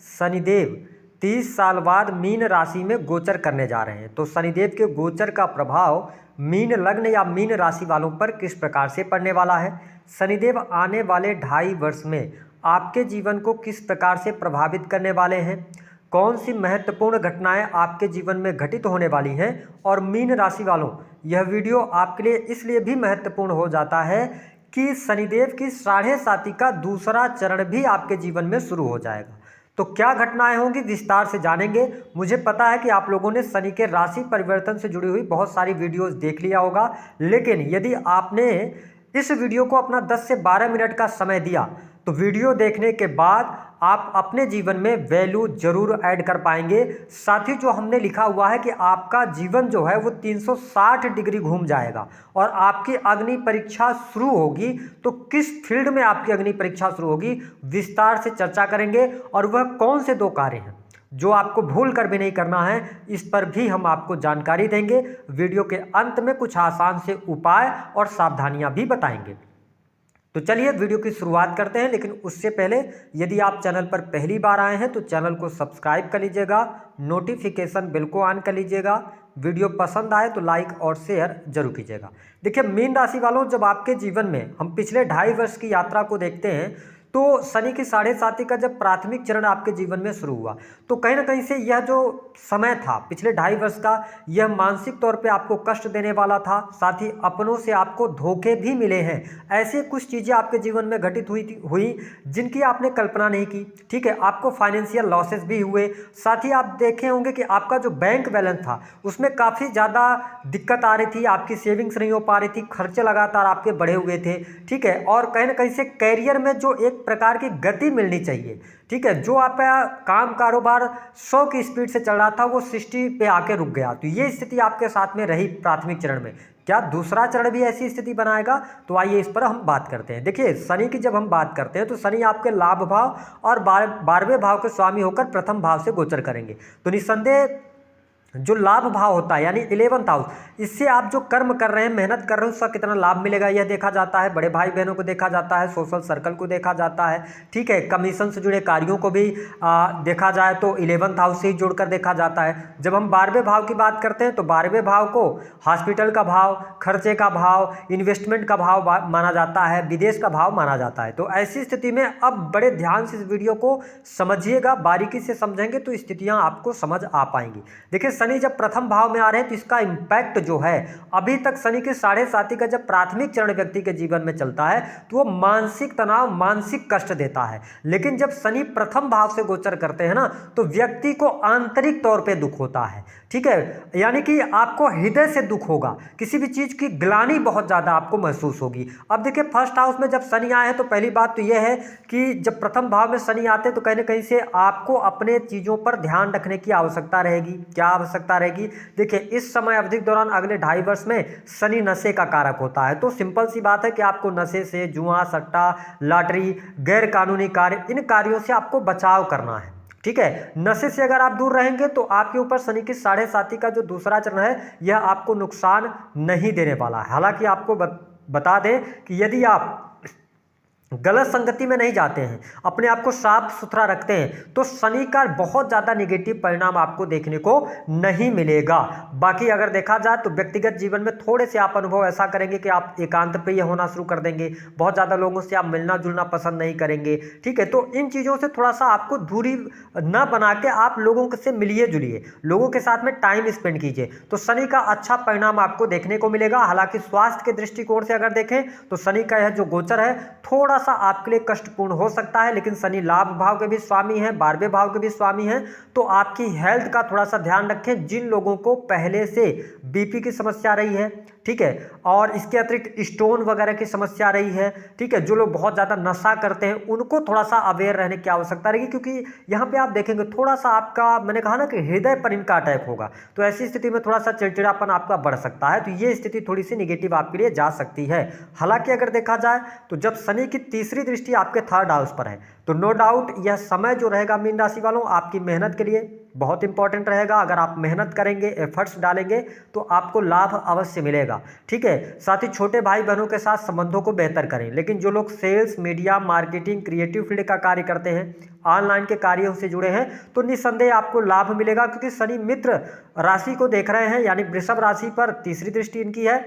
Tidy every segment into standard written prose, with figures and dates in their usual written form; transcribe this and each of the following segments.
शनिदेव 30 साल बाद मीन राशि में गोचर करने जा रहे हैं। तो शनिदेव के गोचर का प्रभाव मीन लग्न या मीन राशि वालों पर किस प्रकार से पड़ने वाला है, शनिदेव आने वाले 2.5 वर्ष में आपके जीवन को किस प्रकार से प्रभावित करने वाले हैं, कौन सी महत्वपूर्ण घटनाएं आपके जीवन में घटित होने वाली हैं। और मीन राशि वालों, यह वीडियो आपके लिए इसलिए भी महत्वपूर्ण हो जाता है कि शनिदेव की 7.5 का दूसरा चरण भी आपके जीवन में शुरू हो जाएगा। तो क्या घटनाएं होंगी विस्तार से जानेंगे। मुझे पता है कि आप लोगों ने शनि के राशि परिवर्तन से जुड़ी हुई बहुत सारी वीडियोस देख लिया होगा, लेकिन यदि आपने इस वीडियो को अपना 10 से 12 मिनट का समय दिया तो वीडियो देखने के बाद आप अपने जीवन में वैल्यू जरूर ऐड कर पाएंगे। साथ ही जो हमने लिखा हुआ है कि आपका जीवन जो है वो 360 डिग्री घूम जाएगा और आपकी अग्नि परीक्षा शुरू होगी। तो किस फील्ड में आपकी अग्नि परीक्षा शुरू होगी विस्तार से चर्चा करेंगे, और वह कौन से 2 कार्य हैं जो आपको भूल कर भी नहीं करना है, इस पर भी हम आपको जानकारी देंगे। वीडियो के अंत में कुछ आसान से उपाय और सावधानियां भी बताएंगे। तो चलिए वीडियो की शुरुआत करते हैं, लेकिन उससे पहले यदि आप चैनल पर पहली बार आए हैं तो चैनल को सब्सक्राइब कर लीजिएगा, नोटिफिकेशन बिल को ऑन कर लीजिएगा, वीडियो पसंद आए तो लाइक और शेयर जरूर कीजिएगा। देखिए मीन राशि वालों, जब आपके जीवन में हम पिछले 2.5 वर्ष की यात्रा को देखते हैं तो शनि की 7.5 का जब प्राथमिक चरण आपके जीवन में शुरू हुआ तो कहीं ना कहीं से यह जो समय था पिछले 2.5 वर्ष का, यह मानसिक तौर पे आपको कष्ट देने वाला था। साथ ही अपनों से आपको धोखे भी मिले हैं। ऐसे कुछ चीज़ें आपके जीवन में घटित हुई जिनकी आपने कल्पना नहीं की। ठीक है, आपको फाइनेंशियल लॉसेस भी हुए। साथ ही आप देखे होंगे कि आपका जो बैंक बैलेंस था उसमें काफ़ी ज़्यादा दिक्कत आ रही थी, आपकी सेविंग्स नहीं हो पा रही थी, खर्चे लगातार आपके बढ़े हुए थे। ठीक है, और कहीं ना कहीं से कैरियर में जो एक प्रकार की गति मिलनी चाहिए, ठीक है, जो आपका काम कारोबार 100 की स्पीड से चल रहा था वो 60 पे आके रुक गया। तो ये स्थिति आपके साथ में रही प्राथमिक चरण में। क्या दूसरा चरण भी ऐसी स्थिति बनाएगा? तो आइए इस पर हम बात करते हैं। देखिए शनि की जब हम बात करते हैं तो शनि आपके लाभ भाव और 12वें भाव के स्वामी होकर प्रथम भाव से गोचर करेंगे। तो निस्संदेह जो लाभ भाव होता है यानी 11th हाउस, इससे आप जो कर्म कर रहे हैं, मेहनत कर रहे हैं, उसका कितना लाभ मिलेगा यह देखा जाता है। बड़े भाई बहनों को देखा जाता है, सोशल सर्कल को देखा जाता है। ठीक है, कमीशन से जुड़े कार्यों को भी देखा जाए तो 11th हाउस से ही जोड़कर देखा जाता है। जब हम 12वें भाव की बात करते हैं तो 12वें भाव को हॉस्पिटल का भाव, खर्चे का भाव, इन्वेस्टमेंट का भाव माना जाता है, विदेश का भाव माना जाता है। तो ऐसी स्थिति में अब बड़े ध्यान से इस वीडियो को समझिएगा, बारीकी से समझेंगे तो स्थितियाँ आपको समझ आ पाएंगी। देखिए शनि जब प्रथम भाव में आ रहे हैं तो इसका इंपैक्ट जो है, अभी तक शनि के 7.5 का जब प्राथमिक चरण व्यक्ति के जीवन में चलता है तो वो मानसिक तनाव, मानसिक कष्ट देता है। लेकिन जब शनि प्रथम भाव से गोचर करते हैं ना तो व्यक्ति को आंतरिक तौर पे दुख होता है। ठीक है, यानी कि आपको हृदय से दुख होगा, किसी भी चीज की ग्लानि बहुत ज्यादा आपको महसूस होगी। अब देखिए फर्स्ट हाउस में जब शनि आए हैं तो पहली बात तो यह है कि जब प्रथम भाव में शनि आते हैं तो कहीं ना कहीं से आपको अपने चीजों पर ध्यान रखने की आवश्यकता रहेगी। क्या आवश्यकता रहेगी? देखिए इस समय अवधि के दौरान अगले 2.5 वर्ष में शनि नशे का कारक होता है। तो सिंपल सी बात है कि आपको नशे से, जुआ, सट्टा, लॉटरी, गैर कानूनी कार्य, इन कार्यों से आपको बचाव करना है। ठीक है, नशे से अगर आप दूर रहेंगे तो आपके ऊपर शनि की 7.5 का जो दूसरा चरण है यह आपको नुकसान नहीं देने वाला है। हालांकि आपको बता दें कि यदि आप गलत संगति में नहीं जाते हैं, अपने आप को साफ सुथरा रखते हैं तो शनि का बहुत ज़्यादा निगेटिव परिणाम आपको देखने को नहीं मिलेगा। बाकी अगर देखा जाए तो व्यक्तिगत जीवन में थोड़े से आप अनुभव ऐसा करेंगे कि आप एकांत प्रिय होना शुरू कर देंगे, बहुत ज़्यादा लोगों से आप मिलना जुलना पसंद नहीं करेंगे। ठीक है, तो इन चीज़ों से थोड़ा सा आपको दूरी न बना के आप लोगों से मिलिए जुलिए, लोगों के साथ में टाइम स्पेंड कीजिए, तो शनि का अच्छा परिणाम आपको देखने को मिलेगा। हालांकि स्वास्थ्य के दृष्टिकोण से अगर देखें तो शनि का यह जो गोचर है थोड़ा सा आपके लिए कष्टपूर्ण हो सकता है, लेकिन शनि लाभ भाव के भी स्वामी हैं, 12वें भाव के भी स्वामी हैं। तो आपकी हेल्थ का थोड़ा सा ध्यान रखें। जिन लोगों को पहले से बीपी की समस्या रही है, ठीक है, और इसके अतिरिक्त स्टोन वगैरह की समस्या रही है, ठीक है, जो लोग बहुत ज़्यादा नशा करते हैं उनको थोड़ा सा अवेयर रहने की आवश्यकता रहेगी, क्योंकि यहाँ पे आप देखेंगे थोड़ा सा आपका, मैंने कहा ना कि हृदय पर इनका अटैक होगा, तो ऐसी स्थिति में थोड़ा सा चिड़चिड़ापन आपका बढ़ सकता है। तो ये स्थिति थोड़ी सी निगेटिव आपके लिए जा सकती है। हालांकि अगर देखा जाए तो जब शनि की तीसरी दृष्टि आपके 3rd हाउस पर है तो नो डाउट यह समय जो रहेगा मीन राशि वालों आपकी मेहनत के लिए, बहुत इंपॉर्टेंट रहेगा। अगर आप मेहनत करेंगे, एफर्ट्स डालेंगे तो आपको लाभ अवश्य मिलेगा। ठीक है, साथ ही छोटे भाई बहनों के साथ संबंधों को बेहतर करें। लेकिन जो लोग sales, media, marketing, creative field का कार्य करते हैं, ऑनलाइन के कार्यों से जुड़े हैं, तो निस्संदेह आपको लाभ मिलेगा, क्योंकि शनि मित्र राशि को देख रहे हैं, यानी वृषभ राशि पर तीसरी दृष्टि इनकी है।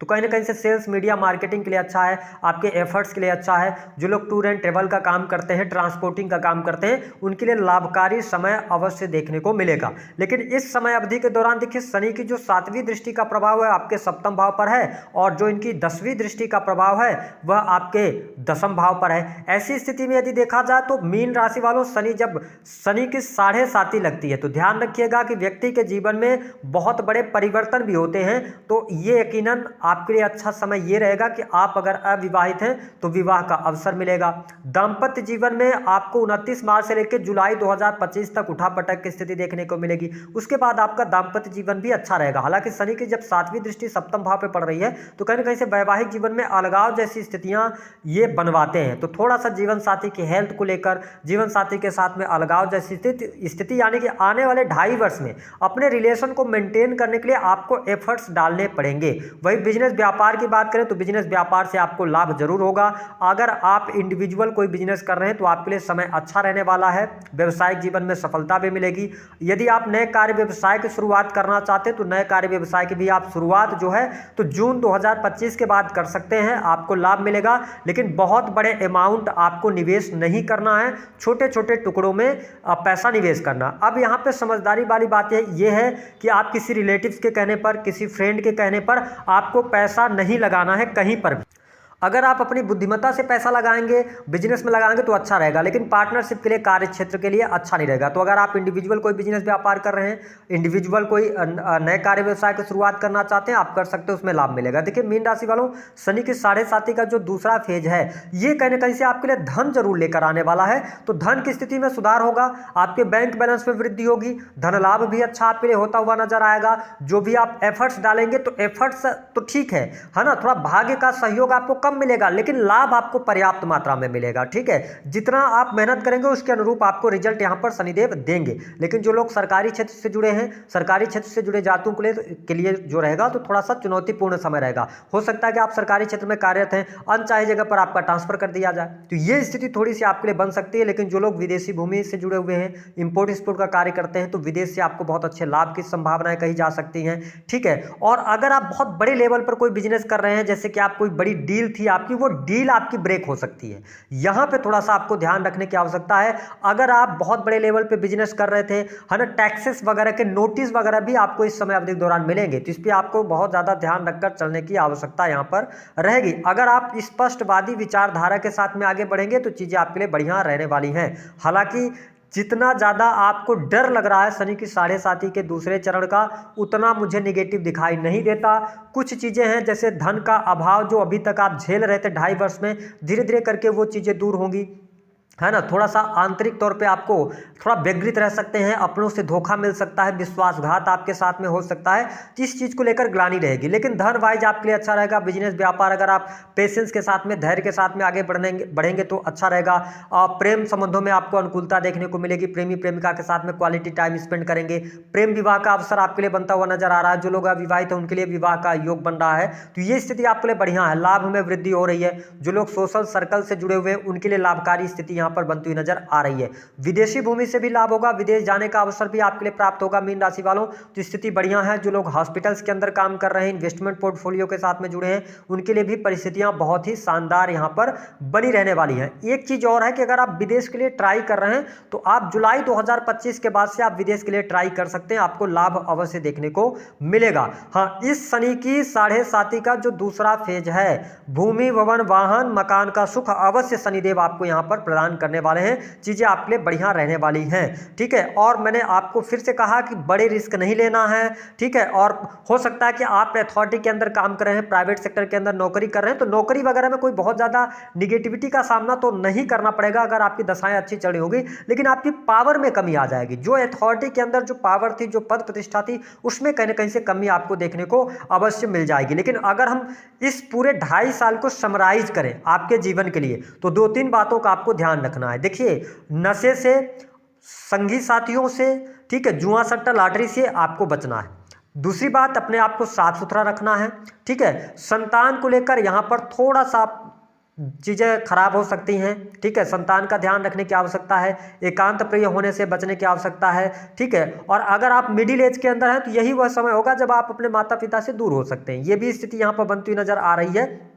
तो कहीं ना कहीं से सेल्स, मीडिया, मार्केटिंग के लिए अच्छा है, आपके एफर्ट्स के लिए अच्छा है। जो लोग टूर एंड ट्रेवल का काम करते हैं, ट्रांसपोर्टिंग का काम करते हैं, उनके लिए लाभकारी समय अवश्य देखने को मिलेगा। लेकिन इस समय अवधि के दौरान देखिए, शनि की जो 7वीं दृष्टि का प्रभाव है आपके 7वें भाव पर है, और जो इनकी 10वीं दृष्टि का प्रभाव है वह आपके 10वें भाव पर है। ऐसी स्थिति में यदि देखा जाए तो मीन राशि वालों, जब शनि की 7.5 लगती है तो ध्यान रखिएगा कि व्यक्ति के जीवन में बहुत बड़े परिवर्तन भी होते हैं। तो ये यकीनन आपके लिए अच्छा समय ये रहेगा कि आप अगर अविवाहित हैं तो विवाह का अवसर मिलेगा। दाम्पत्य जीवन में आपको 29 मार्च से लेकर जुलाई 2025 तक उठापटक की स्थिति देखने को मिलेगी। उसके बाद आपका दाम्पत्य जीवन भी अच्छा रहेगा। हालांकि शनि की जब 7वीं दृष्टि 7वें भाव पे पड़ रही है तो कहीं ना कहीं से वैवाहिक जीवन में अलगाव जैसी स्थितियां ये बनवाते हैं। तो थोड़ा सा जीवन साथी की हेल्थ को लेकर, जीवन साथी के साथ में अलगाव जैसी स्थिति यानी कि आने वाले 2.5 वर्ष में अपने रिलेशन को मेंटेन करने के लिए आपको एफर्ट्स डालने पड़ेंगे। वही बिजनेस व्यापार की बात करें तो बिजनेस व्यापार से आपको लाभ जरूर होगा। अगर आप इंडिविजुअल कोई बिजनेस कर रहे हैं तो आपके लिए समय अच्छा रहने वाला है। व्यवसायिक जीवन में सफलता भी मिलेगी। यदि आप नए कार्य व्यवसाय की शुरुआत करना चाहते हैं तो नए कार्य व्यवसाय की भी आप शुरुआत जो है तो जून 2025 के बाद कर सकते हैं, आपको लाभ मिलेगा। लेकिन बहुत बड़े अमाउंट आपको निवेश नहीं करना है, छोटे छोटे टुकड़ों में पैसा निवेश करना। अब यहाँ पे समझदारी वाली बात यह है कि आप किसी रिलेटिव्स के कहने पर, किसी फ्रेंड के कहने पर आपको पैसा नहीं लगाना है कहीं पर भी। अगर आप अपनी बुद्धिमत्ता से पैसा लगाएंगे, बिजनेस में लगाएंगे तो अच्छा रहेगा, लेकिन पार्टनरशिप के लिए, कार्य क्षेत्र के लिए अच्छा नहीं रहेगा। तो अगर आप इंडिविजुअल कोई बिजनेस व्यापार कर रहे हैं, इंडिविजुअल कोई नए कार्य व्यवसाय की शुरुआत करना चाहते हैं, आप कर सकते हैं, उसमें लाभ मिलेगा। देखिए मीन राशि वालों, शनि की 7.5 का जो दूसरा फेज है ये कहीं ना कहीं से आपके लिए धन जरूर लेकर आने वाला है। तो धन की स्थिति में सुधार होगा, आपके बैंक बैलेंस में वृद्धि होगी, धन लाभ भी अच्छा आपके लिए होता हुआ नजर आएगा। जो भी आप एफर्ट्स डालेंगे तो एफर्ट्स तो ठीक है ना, थोड़ा भाग्य का सहयोग आपको मिलेगा, लेकिन लाभ आपको पर्याप्त मात्रा में मिलेगा। ठीक है, जितना आप मेहनत करेंगे उसके अनुरूप आपको रिजल्ट यहां पर शनिदेव देंगे। लेकिन जो लोग सरकारी क्षेत्र से जुड़े हैं, सरकारी क्षेत्र से जुड़े जातों के लिए जो रहेगा तो थोड़ा सा चुनौतीपूर्ण समय रहेगा। हो सकता है कि आप सरकारी क्षेत्र में कार्यरत हैं, अनचाहे जगह पर आपका ट्रांसफर कर दिया जाए, तो ये स्थिति थोड़ी सी आपके लिए बन सकती है। लेकिन जो लोग विदेशी भूमि से जुड़े हुए हैं, इंपोर्ट एक्सपोर्ट का कार्य करते हैं, तो विदेश से आपको बहुत अच्छे लाभ की संभावनाएं कही जा सकती हैं। ठीक है, और अगर आप बहुत बड़े लेवल पर कोई बिजनेस कर रहे हैं, जैसे कि आप कोई बड़ी डील थी आपकी, वो डील आपकी ब्रेक हो सकती है। यहां पे थोड़ा सा आपको ध्यान रखने की आवश्यकता है। अगर आप बहुत बड़े लेवल पे बिजनेस कर रहे थे, है ना, टैक्सेस वगैरह के नोटिस वगैरह भी आपको इस समय अवधि के दौरान मिलेंगे, तो इस पे आपको बहुत ज्यादा ध्यान रखकर चलने की आवश्यकता यहां पर रहेगी। अगर आप स्पष्टवादी विचारधारा के साथ में आगे बढ़ेंगे तो चीजें आपके लिए बढ़िया रहने वाली हैं। हालांकि जितना ज़्यादा आपको डर लग रहा है शनि की 7.5 के दूसरे चरण का, उतना मुझे निगेटिव दिखाई नहीं देता। कुछ चीज़ें हैं जैसे धन का अभाव जो अभी तक आप झेल रहे थे 2.5 वर्ष में, धीरे धीरे करके वो चीज़ें दूर होंगी, है ना। थोड़ा सा आंतरिक तौर पे आपको थोड़ा व्यग्रित रह सकते हैं, अपनों से धोखा मिल सकता है, विश्वासघात आपके साथ में हो सकता है, इस चीज़ को लेकर ग्लानि रहेगी। लेकिन धन वाइज आपके लिए अच्छा रहेगा। बिजनेस व्यापार अगर आप पेशेंस के साथ में, धैर्य के साथ में आगे बढ़ेंगे तो अच्छा रहेगा। प्रेम संबंधों में आपको अनुकूलता देखने को मिलेगी, प्रेमी प्रेमिका के साथ में क्वालिटी टाइम स्पेंड करेंगे, प्रेम विवाह का अवसर आपके लिए बनता हुआ नजर आ रहा है। जो लोग अविवाहित हैं उनके लिए विवाह का योग बन रहा है, तो ये स्थिति आपके लिए बढ़िया है। लाभ में वृद्धि हो रही है। जो लोग सोशल सर्कल से जुड़े हुए हैं उनके लिए लाभकारी स्थिति यहाँ पर बनती हुई नजर आ रही है। विदेशी भूमि से भी लाभ होगा, विदेश जाने का अवसर भी आपके लिए प्राप्त होगा मीन राशि वालों, तो स्थिति बढ़िया है। जो लोग हॉस्पिटल्स के अंदर काम कर रहे हैं, इन्वेस्टमेंट पोर्टफोलियो के साथ में जुड़े हैं, उनके लिए भी परिस्थितियां बहुत ही शानदार यहां पर बनी रहने वाली हैं। एक चीज और है कि अगर आप विदेश के लिए ट्राई कर रहे हैं तो आप जुलाई 2025 के बाद से आप विदेश के लिए ट्राई कर सकते हैं, आपको लाभ अवश्य देखने को मिलेगा। हाँ, इस शनि की 7.5 का जो दूसरा फेज है, भूमि, भवन, वाहन, मकान का सुख अवश्य शनिदेव आपको यहां पर प्रदान करने वाले हैं। चीजें आपके लिए बढ़िया रहने वाली हैं। ठीक है, और मैंने आपको फिर से कहा कि बड़े रिस्क नहीं लेना है। ठीक है, और हो सकता है कि आप अथॉरिटी के अंदर काम कर रहे हैं, प्राइवेट सेक्टर के अंदर नौकरी कर रहे हैं, तो नौकरी वगैरह में कोई बहुत ज्यादा निगेटिविटी का सामना तो नहीं करना पड़ेगा अगर आपकी दशाएं अच्छी चढ़ी होगी, लेकिन आपकी पावर में कमी आ जाएगी। जो अथॉरिटी के अंदर जो पावर थी, जो पद प्रतिष्ठा थी, उसमें कहीं ना कहीं से कमी आपको देखने को अवश्य मिल जाएगी। लेकिन अगर हम इस पूरे 2.5 साल को समराइज करें आपके जीवन के लिए, तो 2-3 बातों का आपको ध्यान रखना है। देखिए, नशे से, संगी साथियों से, ठीक है, जुआ सट्टा लॉटरी से आपको बचना है। दूसरी बात, अपने आप को साफ सुथरा रखना है, ठीक है। संतान को लेकर यहाँ पर थोड़ा सा चीज़ें खराब हो सकती हैं, ठीक है। संतान का ध्यान रखने की आवश्यकता है, एकांत प्रिय होने से बचने की आवश्यकता है, ठीक है। और अगर आप मिडिल एज के अंदर हैं तो यही वह समय होगा जब आप अपने माता पिता से दूर हो सकते हैं। ये भी स्थिति यहाँ पर बनती हुई नजर आ रही है।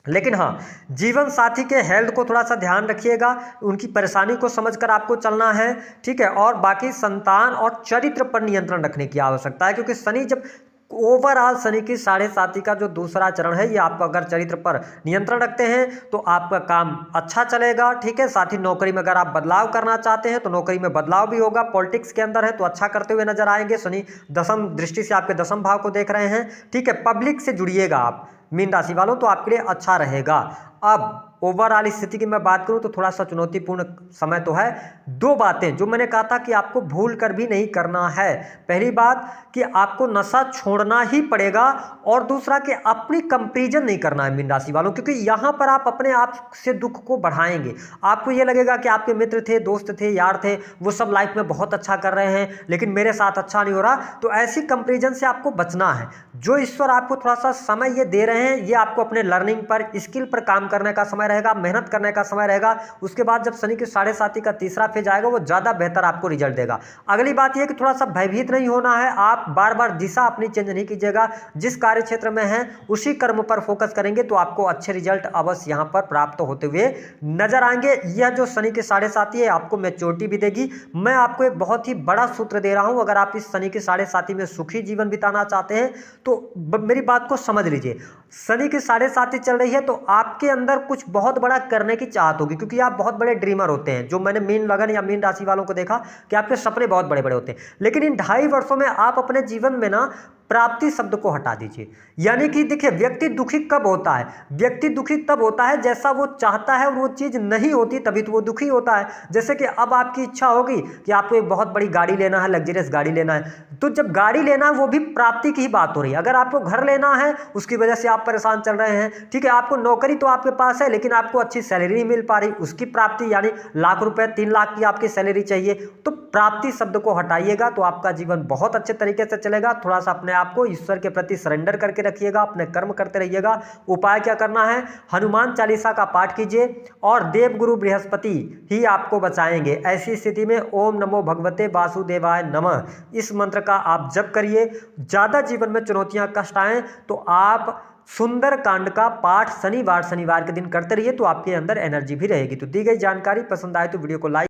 लेकिन हाँ, जीवन साथी के हेल्थ को थोड़ा सा ध्यान रखिएगा, उनकी परेशानी को समझकर आपको चलना है, ठीक है। और बाकी संतान और चरित्र पर नियंत्रण रखने की आवश्यकता है, क्योंकि शनि जब ओवरऑल शनि की 7.5 का जो दूसरा चरण है, ये आप अगर चरित्र पर नियंत्रण रखते हैं तो आपका काम अच्छा चलेगा, ठीक है। साथ ही नौकरी में अगर आप बदलाव करना चाहते हैं तो नौकरी में बदलाव भी होगा। पॉलिटिक्स के अंदर है तो अच्छा करते हुए नजर आएंगे। शनि दसम दृष्टि से आपके दसम भाव को देख रहे हैं, ठीक है। पब्लिक से जुड़िएगा आप मीन राशि वालों, तो आपके लिए अच्छा रहेगा। अब ओवरऑल स्थिति की मैं बात करूं तो थोड़ा सा चुनौतीपूर्ण समय तो है। दो बातें जो मैंने कहा था कि आपको भूल कर भी नहीं करना है। पहली बात कि आपको नशा छोड़ना ही पड़ेगा, और दूसरा कि अपनी कंपैरिजन नहीं करना है मीन राशि वालों, क्योंकि यहां पर आप अपने आप से दुख को बढ़ाएंगे। आपको यह लगेगा कि आपके मित्र थे, दोस्त थे, यार थे, वो सब लाइफ में बहुत अच्छा कर रहे हैं लेकिन मेरे साथ अच्छा नहीं हो रहा। तो ऐसी कंपैरिजन से आपको बचना है। जो ईश्वर आपको थोड़ा सा समय ये दे रहे हैं, ये आपको अपने लर्निंग पर, स्किल पर काम करने का समय रहेगा, मेहनत करने का समय रहेगा। उसके बाद जब शनि की 7.5 का तीसरा फेज आएगा, वो ज्यादा बेहतर आपको रिजल्ट देगा। अगली बात यह कि थोड़ा सा भयभीत नहीं होना है। आप बार बार दिशा अपनी चेंज नहीं कीजिएगा। जिस कार्य क्षेत्र में हैं उसी कर्म पर फोकस करेंगे तो आपको अच्छे रिजल्ट अवश्य यहां पर प्राप्त होते हुए नजर आएंगे। यह जो शनि की 7.5 है आपको मैच्योरिटी भी देगी। मैं आपको एक बहुत ही बड़ा सूत्र दे रहा हूं। अगर आप इस शनि की 7.5 में सुखी जीवन बिताना चाहते हैं तो मेरी बात को समझ लीजिए। शनि की 7.5 चल रही है तो आपके अंदर कुछ बहुत बड़ा करने की चाहत होगी, क्योंकि आप बहुत बड़े ड्रीमर होते हैं। जो मैंने मीन लगन या मीन राशि वालों को देखा कि आपके सपने बहुत बड़े बड़े होते हैं। लेकिन इन 2.5 वर्षों में आप अपने जीवन में ना प्राप्ति शब्द को हटा दीजिए। यानी कि देखिए, व्यक्ति दुखी कब होता है? व्यक्ति दुखी तब होता है जैसा वो चाहता है और वो चीज नहीं होती, तभी तो वो दुखी होता है। जैसे कि अब आपकी इच्छा होगी कि आपको एक बहुत बड़ी गाड़ी लेना है, लग्जरियस गाड़ी लेना है, तो जब गाड़ी लेना है वो भी प्राप्ति की ही बात हो रही है। अगर आपको घर लेना है, उसकी वजह से आप परेशान चल रहे हैं, ठीक है। आपको नौकरी तो आपके पास है लेकिन आपको अच्छी सैलरी नहीं मिल पा रही, उसकी प्राप्ति, यानी लाख रुपए 3 लाख की आपकी सैलरी चाहिए, तो प्राप्ति शब्द को हटाइएगा तो आपका जीवन बहुत अच्छे तरीके से चलेगा। थोड़ा सा अपने आप को ईश्वर के प्रति सरेंडर करके रखिएगा, अपने कर्म करते रहिएगा। उपाय क्या करना है? हनुमान चालीसा का पाठ कीजिए और देवगुरु बृहस्पति ही आपको बचाएंगे। ऐसी स्थिति में ओम नमो भगवते वासुदेवाय नमः इस मंत्र का आप जप करिए। ज्यादा जीवन में चुनौतियां, कष्ट आए तो आप सुंदर कांड का पाठ शनिवार के दिन करते रहिए, तो आपके अंदर एनर्जी भी रहेगी। तो दी गई जानकारी पसंद आए तो वीडियो को लाइक